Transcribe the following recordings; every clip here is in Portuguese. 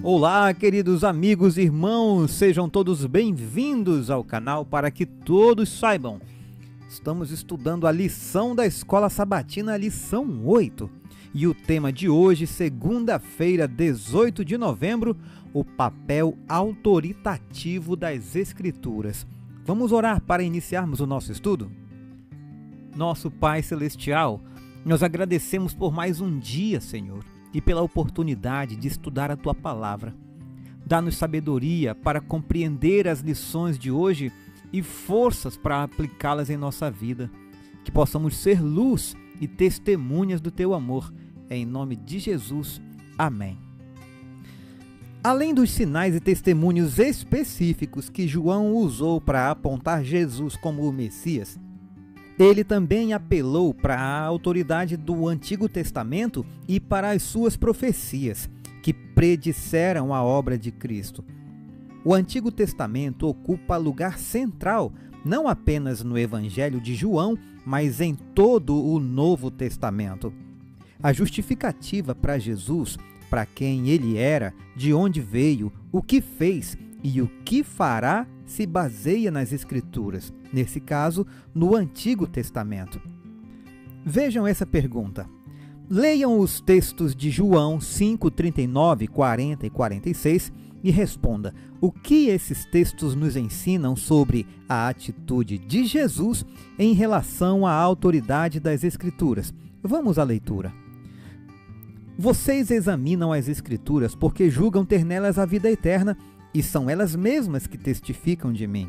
Olá, queridos amigos e irmãos, sejam todos bem-vindos ao canal Para Que Todos Saibam. Estamos estudando a lição da Escola Sabatina, lição 8. E o tema de hoje, segunda-feira, 18 de novembro, o papel autoritativo das Escrituras. Vamos orar para iniciarmos o nosso estudo? Nosso Pai Celestial, nós agradecemos por mais um dia, Senhor, e pela oportunidade de estudar a Tua Palavra. Dá-nos sabedoria para compreender as lições de hoje e forças para aplicá-las em nossa vida. Que possamos ser luz e testemunhas do Teu amor. Em nome de Jesus. Amém. Além dos sinais e testemunhos específicos que João usou para apontar Jesus como o Messias, ele também apelou para a autoridade do Antigo Testamento e para as suas profecias, que predisseram a obra de Cristo. O Antigo Testamento ocupa lugar central, não apenas no Evangelho de João, mas em todo o Novo Testamento. A justificativa para Jesus, para quem ele era, de onde veio, o que fez e o que fará, se baseia nas Escrituras, nesse caso, no Antigo Testamento. Vejam essa pergunta. Leiam os textos de João 5, 39, 40 e 46 e responda o que esses textos nos ensinam sobre a atitude de Jesus em relação à autoridade das Escrituras. Vamos à leitura. Vocês examinam as Escrituras porque julgam ter nelas a vida eterna, e são elas mesmas que testificam de mim.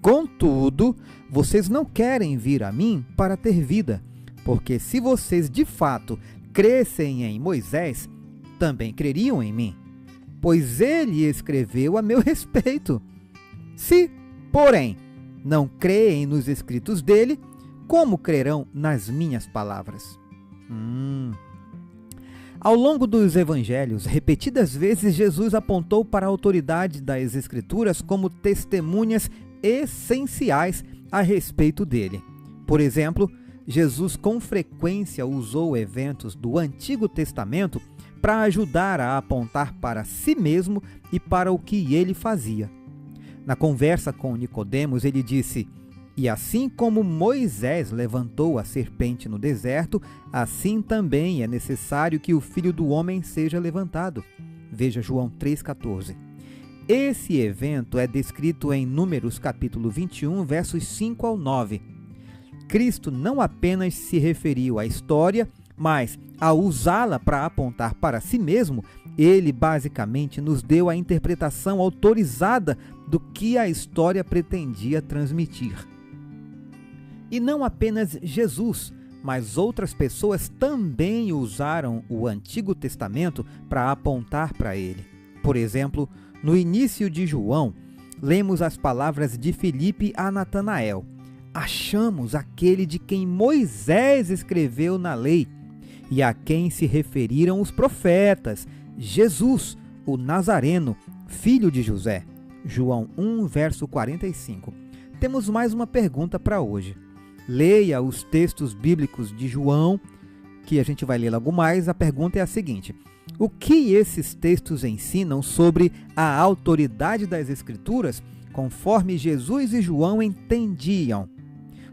Contudo, vocês não querem vir a mim para ter vida, porque se vocês de fato crescem em Moisés, também creriam em mim, pois ele escreveu a meu respeito. Se, porém, não creem nos escritos dele, como crerão nas minhas palavras? Ao longo dos evangelhos, repetidas vezes Jesus apontou para a autoridade das Escrituras como testemunhas essenciais a respeito dele. Por exemplo, Jesus com frequência usou eventos do Antigo Testamento para ajudar a apontar para si mesmo e para o que ele fazia. Na conversa com Nicodemos, ele disse: "E assim como Moisés levantou a serpente no deserto, assim também é necessário que o Filho do Homem seja levantado." Veja João 3,14. Esse evento é descrito em Números capítulo 21, versos 5 ao 9. Cristo não apenas se referiu à história, mas, ao usá-la para apontar para si mesmo, ele basicamente nos deu a interpretação autorizada do que a história pretendia transmitir. E não apenas Jesus, mas outras pessoas também usaram o Antigo Testamento para apontar para ele. Por exemplo, no início de João, lemos as palavras de Filipe a Natanael: "Achamos aquele de quem Moisés escreveu na lei, e a quem se referiram os profetas, Jesus, o Nazareno, filho de José." João 1, verso 45. Temos mais uma pergunta para hoje. Leia os textos bíblicos de João, que a gente vai ler logo mais. A pergunta é a seguinte: o que esses textos ensinam sobre a autoridade das Escrituras, conforme Jesus e João entendiam?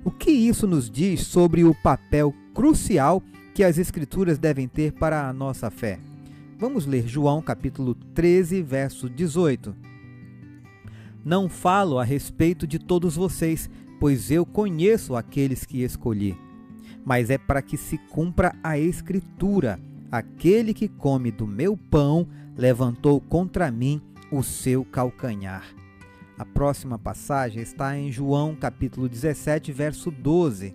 O que isso nos diz sobre o papel crucial que as Escrituras devem ter para a nossa fé? Vamos ler João capítulo 13, verso 18. "Não falo a respeito de todos vocês, pois eu conheço aqueles que escolhi. Mas é para que se cumpra a Escritura: aquele que come do meu pão levantou contra mim o seu calcanhar." A próxima passagem está em João capítulo 17, verso 12.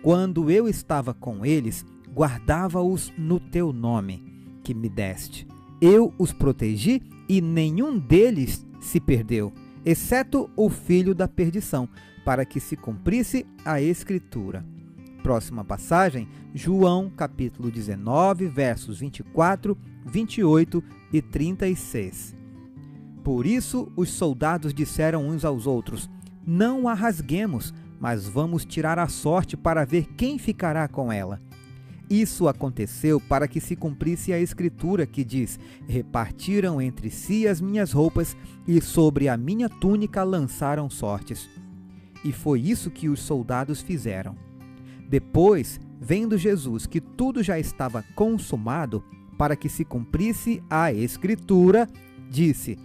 "Quando eu estava com eles, guardava-os no teu nome, que me deste. Eu os protegi e nenhum deles se perdeu, exceto o filho da perdição, para que se cumprisse a Escritura." Próxima passagem, João capítulo 19, versos 24, 28 e 36. "Por isso os soldados disseram uns aos outros: não a rasguemos, mas vamos tirar a sorte para ver quem ficará com ela." Isso aconteceu para que se cumprisse a escritura que diz: repartiram entre si as minhas roupas e sobre a minha túnica lançaram sortes. E foi isso que os soldados fizeram. Depois, vendo Jesus que tudo já estava consumado, para que se cumprisse a escritura, disse: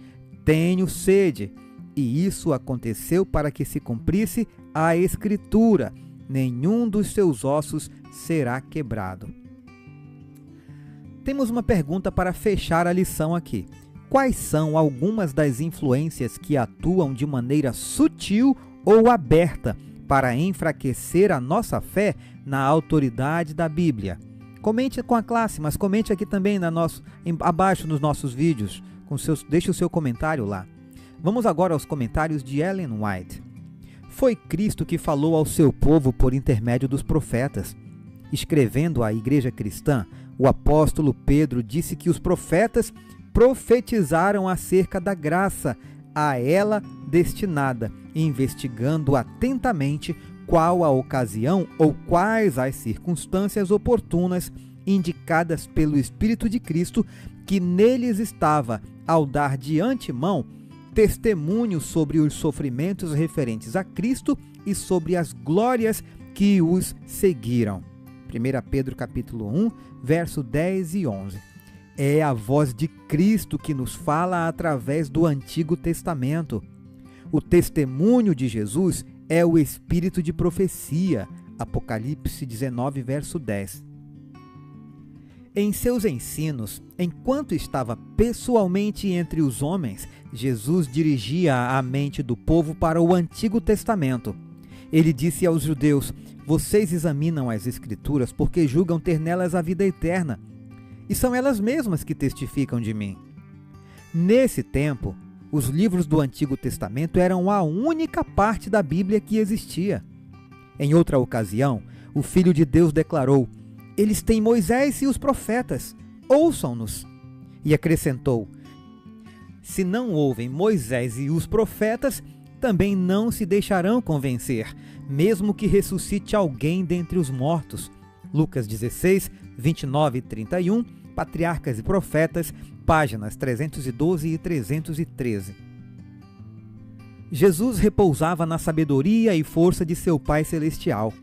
tenho sede. E isso aconteceu para que se cumprisse a escritura: nenhum dos seus ossos será quebrado. Temos uma pergunta para fechar a lição aqui. Quais são algumas das influências que atuam de maneira sutil ou aberta para enfraquecer a nossa fé na autoridade da Bíblia? Comente com a classe, mas comente aqui também abaixo nos nossos vídeos. Deixe o seu comentário lá. Vamos agora aos comentários de Ellen White. Foi Cristo que falou ao seu povo por intermédio dos profetas. Escrevendo à igreja cristã, o apóstolo Pedro disse que os profetas profetizaram acerca da graça a ela destinada, investigando atentamente qual a ocasião ou quais as circunstâncias oportunas indicadas pelo Espírito de Cristo que neles estava, ao dar de antemão testemunho sobre os sofrimentos referentes a Cristo e sobre as glórias que os seguiram. 1 Pedro capítulo 1, verso 10 e 11. É a voz de Cristo que nos fala através do Antigo Testamento. O testemunho de Jesus é o espírito de profecia. Apocalipse 19, verso 10. Em seus ensinos, enquanto estava pessoalmente entre os homens, Jesus dirigia a mente do povo para o Antigo Testamento. Ele disse aos judeus: vocês examinam as Escrituras porque julgam ter nelas a vida eterna, e são elas mesmas que testificam de mim. Nesse tempo, os livros do Antigo Testamento eram a única parte da Bíblia que existia. Em outra ocasião, o Filho de Deus declarou: eles têm Moisés e os profetas, ouçam-nos. E acrescentou: se não ouvem Moisés e os profetas, também não se deixarão convencer, mesmo que ressuscite alguém dentre os mortos. Lucas 16, 29 e 31, Patriarcas e Profetas, páginas 312 e 313. Jesus repousava na sabedoria e força de seu Pai Celestial.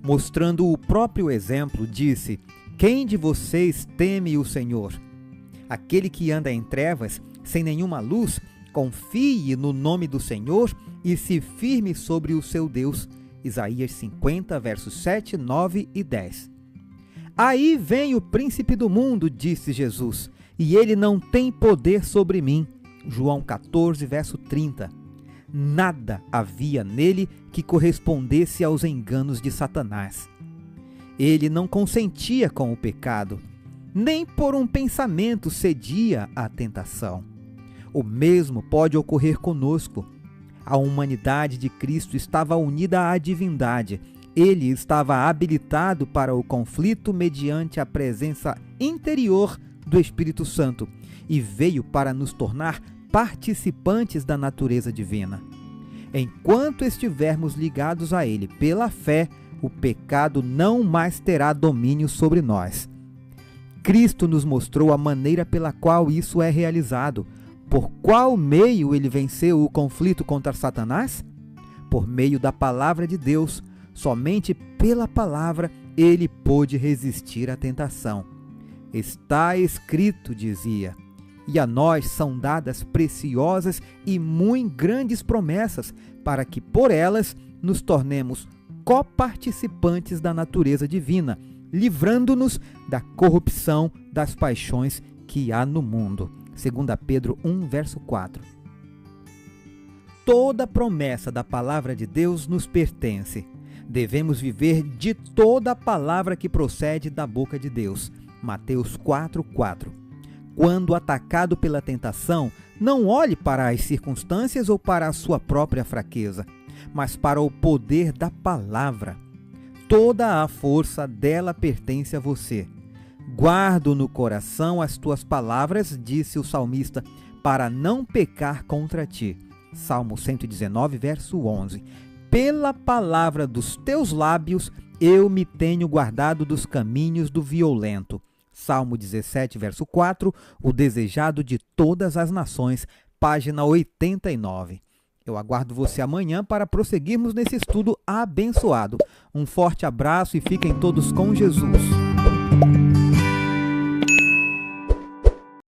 Mostrando o próprio exemplo, disse: quem de vocês teme o Senhor? Aquele que anda em trevas, sem nenhuma luz, confie no nome do Senhor e se firme sobre o seu Deus. Isaías 50, versos 7, 9 e 10. Aí vem o príncipe do mundo, disse Jesus, e ele não tem poder sobre mim. João 14, verso 30. Nada havia nele que correspondesse aos enganos de Satanás. Ele não consentia com o pecado, nem por um pensamento cedia à tentação. O mesmo pode ocorrer conosco. A humanidade de Cristo estava unida à divindade. Ele estava habilitado para o conflito mediante a presença interior do Espírito Santo e veio para nos tornar participantes da natureza divina. Enquanto estivermos ligados a Ele pela fé, o pecado não mais terá domínio sobre nós. Cristo nos mostrou a maneira pela qual isso é realizado. Por qual meio ele venceu o conflito contra Satanás? Por meio da palavra de Deus. Somente pela palavra ele pôde resistir à tentação. Está escrito, dizia, e a nós são dadas preciosas e muito grandes promessas, para que por elas nos tornemos coparticipantes da natureza divina, livrando-nos da corrupção das paixões que há no mundo. 2 Pedro 1, verso 4. Toda promessa da palavra de Deus nos pertence. Devemos viver de toda a palavra que procede da boca de Deus. Mateus 4, 4. Quando atacado pela tentação, não olhe para as circunstâncias ou para a sua própria fraqueza, mas para o poder da palavra. Toda a força dela pertence a você. Guardo no coração as tuas palavras, disse o salmista, para não pecar contra ti. Salmo 119, verso 11. pela palavra dos teus lábios eu me tenho guardado dos caminhos do violento. Salmo 17, verso 4, o desejado de todas as nações, página 89. Eu aguardo você amanhã para prosseguirmos nesse estudo abençoado. Um forte abraço e fiquem todos com Jesus.